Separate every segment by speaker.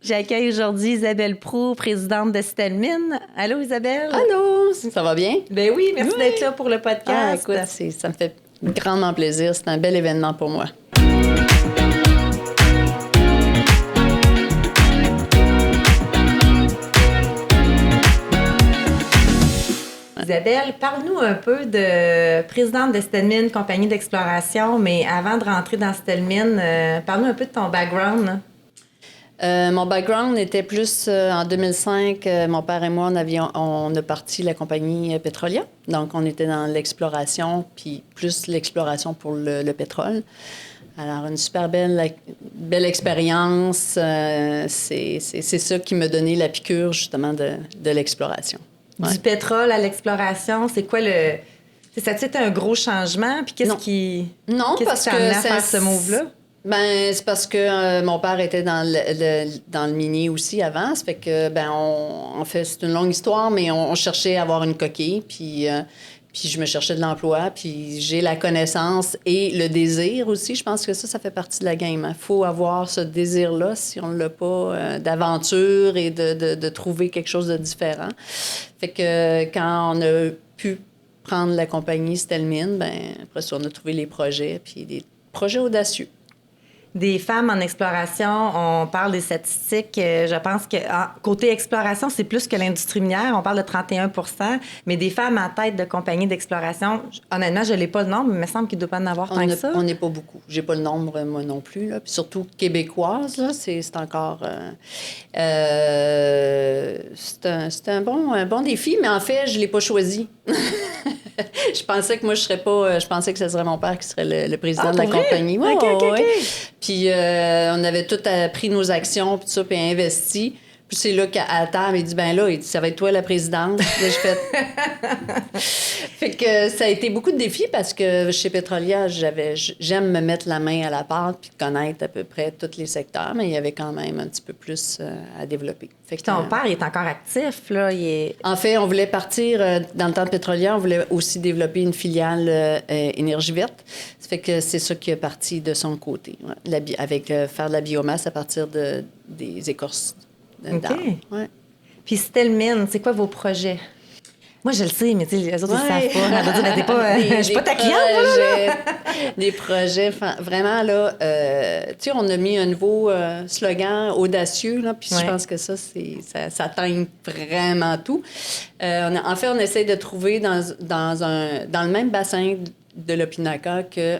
Speaker 1: J'accueille aujourd'hui Isabelle Proulx, présidente de Stelmine. Allô, Isabelle?
Speaker 2: Allô, ça va bien?
Speaker 1: Ben oui, merci d'être là pour le podcast.
Speaker 2: Ah, écoute, ça me fait grandement plaisir. C'est un bel événement pour moi.
Speaker 1: Isabelle, parle-nous un peu de présidente de Stelmine, compagnie d'exploration, mais avant de rentrer dans Stelmine, parle-nous un peu de ton background.
Speaker 2: Mon background était plus en 2005. Mon père et moi, on a parti la compagnie Petrolia. Donc, on était dans l'exploration, puis plus l'exploration pour le pétrole. Alors, une super belle expérience. C'est ça qui m'a donné la piqûre, justement, de l'exploration. Ouais.
Speaker 1: Du pétrole à l'exploration, c'est quoi le... Ça a été un gros changement? Puis qu'est-ce qui t'a amené à faire ce move-là?
Speaker 2: Ben, c'est parce que mon père était dans le minier aussi avant. Ça fait que, en fait, c'est une longue histoire, mais on cherchait à avoir une coquille, puis je me cherchais de l'emploi, puis j'ai la connaissance et le désir aussi. Je pense que ça fait partie de la game. Il faut avoir ce désir-là, si on ne l'a pas, d'aventure et de trouver quelque chose de différent. Fait que quand on a pu prendre la compagnie Stelmine, après ça, on a trouvé les projets, puis des projets audacieux.
Speaker 1: Des femmes en exploration, on parle des statistiques. Je pense que côté exploration, c'est plus que l'industrie minière. On parle de 31 %, mais des femmes en tête de compagnie d'exploration, honnêtement, je n'ai pas le nombre, mais il me semble qu'il ne doit pas en avoir tant que ça.
Speaker 2: On n'est pas beaucoup. J'ai pas le nombre, moi non plus. Là. Puis surtout québécoise, là, c'est encore... c'est un bon défi, mais en fait, je ne l'ai pas choisi. Je pensais que moi, je pensais que ce serait mon père qui serait le président de la compagnie.
Speaker 1: Ouais, OK.
Speaker 2: Puis on avait tout pris nos actions, puis tout ça, puis investi. Puis c'est là qu'à table, il dit, ça va être toi la présidente. Là, fait que ça a été beaucoup de défis parce que chez Petrolia, j'aime me mettre la main à la pâte puis connaître à peu près tous les secteurs, mais il y avait quand même un petit peu plus à développer.
Speaker 1: Fait que ton père, il est encore actif, là.
Speaker 2: En fait, on voulait partir, dans le temps de Petrolia, on voulait aussi développer une filiale énergie verte. Ça fait que c'est ça qui est parti de son côté, avec faire de la biomasse à partir des écorces.
Speaker 1: OK.
Speaker 2: Ouais.
Speaker 1: Puis Stelmine, c'est quoi vos projets? Moi, je le sais, mais les autres, ils ne savent pas. Elle va dire, je suis pas ta cliente, là.
Speaker 2: Des projets, vraiment, là, tu sais, on a mis un nouveau slogan audacieux, là, puis je pense que ça teint vraiment tout. En fait, on essaie de trouver dans le même bassin de l'Opinaca que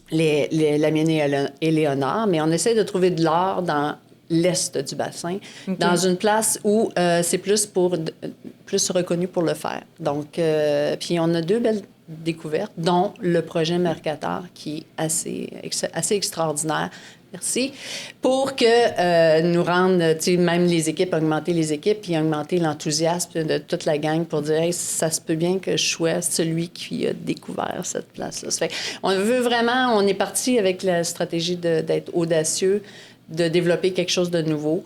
Speaker 2: la mienne et Léonard, mais on essaie de trouver de l'or dans l'est du bassin, dans une place où c'est plus reconnu pour le fer. Donc, puis on a 2 belles découvertes, dont le projet Mercator, qui est assez extraordinaire. Merci. Pour que nous rendre, tu sais, même les équipes, augmenter les équipes, puis augmenter l'enthousiasme de toute la gang pour dire, hey, ça se peut bien que je sois celui qui a découvert cette place-là. Ça fait, on est parti avec la stratégie d'être audacieux, de développer quelque chose de nouveau,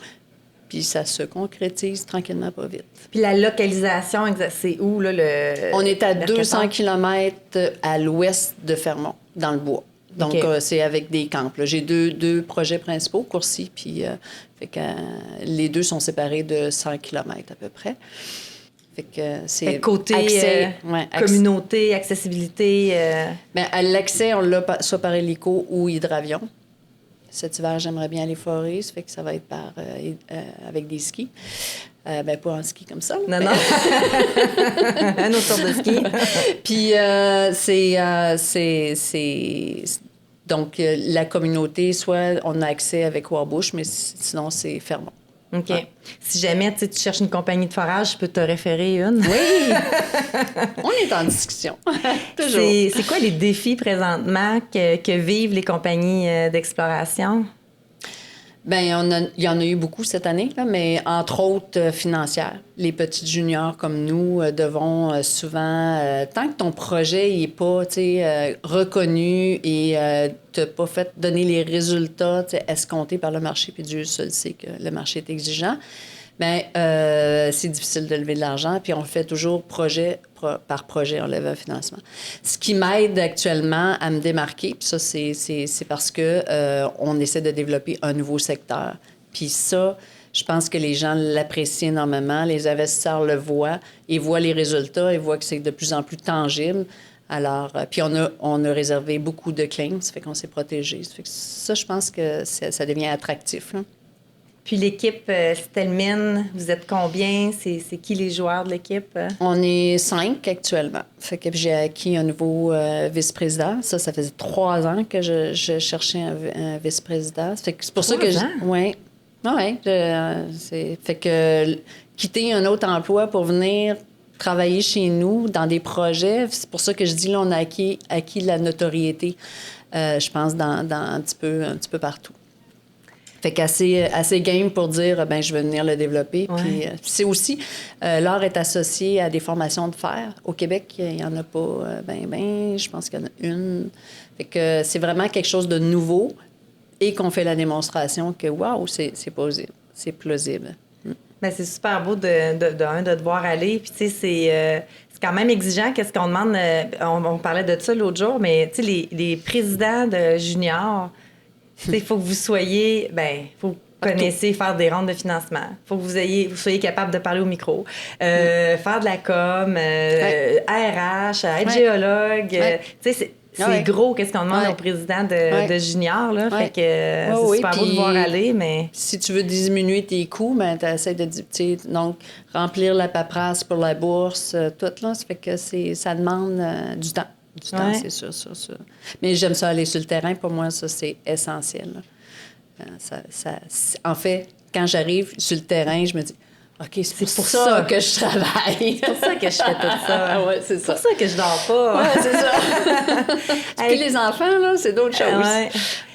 Speaker 2: puis ça se concrétise tranquillement, pas vite.
Speaker 1: Puis la localisation, c'est où, là,
Speaker 2: On est à 200 km à l'ouest de Fermont, dans le bois. Donc, c'est avec des camps. Là. J'ai deux projets principaux, Courcy, puis fait que, les deux sont séparés de 100 km à peu près. Fait que c'est
Speaker 1: côté communauté, accessibilité.
Speaker 2: À l'accès, on l'a soit par hélico ou hydravion. Cet hiver, j'aimerais bien aller forer, ça fait que ça va être avec des skis. Pas en ski comme ça.
Speaker 1: Non. Un autre sorte de ski.
Speaker 2: Puis donc, la communauté, soit on a accès avec Warbush, mais sinon, c'est Fermont.
Speaker 1: OK. Ouais. Si jamais tu cherches une compagnie de forage, je peux te référer une.
Speaker 2: Oui! On est en discussion. Toujours.
Speaker 1: C'est quoi les défis présentement que vivent les compagnies d'exploration?
Speaker 2: Il y en a eu beaucoup cette année, là, mais entre autres financières. Les petites juniors comme nous devons souvent, tant que ton projet n'est pas reconnu et t'as pas fait donner les résultats escomptés par le marché, puis Dieu seul sait que le marché est exigeant, c'est difficile de lever de l'argent, puis on fait toujours projet par projet, on lève un financement. Ce qui m'aide actuellement à me démarquer, puis ça, c'est parce que on essaie de développer un nouveau secteur Puis ça, je pense que les gens l'apprécient énormément. Les investisseurs le voient. Ils voient les résultats. Ils voient que c'est de plus en plus tangible. Alors, puis on a réservé beaucoup de claims. Ça fait qu'on s'est protégé. Ça fait que ça, je pense que ça devient attractif, là.
Speaker 1: Puis l'équipe Stelmin, vous êtes combien? C'est qui les joueurs de l'équipe?
Speaker 2: On est 5 actuellement. Fait que j'ai acquis un nouveau vice-président. Ça faisait 3 ans que je cherchais un vice-président. Fait que c'est pour ça que... Oui. Oui. Fait que quitter un autre emploi pour venir travailler chez nous dans des projets, c'est pour ça que je dis, là, on a acquis la notoriété, je pense, dans un petit peu partout. Fait qu'assez game pour dire, ben je vais venir le développer.
Speaker 1: Ouais.
Speaker 2: Puis c'est aussi, l'art est associé à des formations de fer. Au Québec, il n'y en a pas je pense qu'il y en a une. Fait que c'est vraiment quelque chose de nouveau et qu'on fait la démonstration que, wow, c'est possible, c'est plausible.
Speaker 1: Bien, c'est super beau de te voir aller. Puis, tu sais, c'est quand même exigeant. Qu'est-ce qu'on demande? On parlait de ça l'autre jour, mais, tu sais, les présidents de juniors, il faut que vous soyez, faut que vous connaissiez faire des rondes de financement. Il faut que vous soyez capable de parler au micro, faire de la com, RH, être géologue. Tu sais, c'est gros, qu'est-ce qu'on demande au président de junior, là. Fait que c'est super beau de voir aller, mais...
Speaker 2: Si tu veux diminuer tes coûts, tu essaies de... Donc, remplir la paperasse pour la bourse, tout, là. Ça fait que ça demande du temps. Du temps, c'est sûr. Mais j'aime ça aller sur le terrain. Pour moi, ça, c'est essentiel. En fait, quand j'arrive sur le terrain, je me dis, OK, c'est pour ça que je travaille.
Speaker 1: C'est pour ça que je fais tout ça.
Speaker 2: Oui, c'est ça.
Speaker 1: C'est pour ça que je dors pas.
Speaker 2: Oui, c'est ça. Puis les enfants, là, c'est d'autres choses.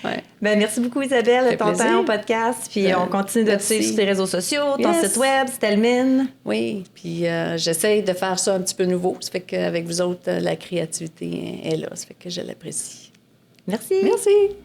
Speaker 1: Ouais. Ben, merci beaucoup, Isabelle, de ton temps au podcast. Puis on continue de te suivre sur tes réseaux sociaux, ton site web, Stelmin.
Speaker 2: Oui, puis j'essaye de faire ça un petit peu nouveau. Ça fait qu'avec vous autres, la créativité est là. Ça fait que je l'apprécie.
Speaker 1: Merci.
Speaker 2: Merci.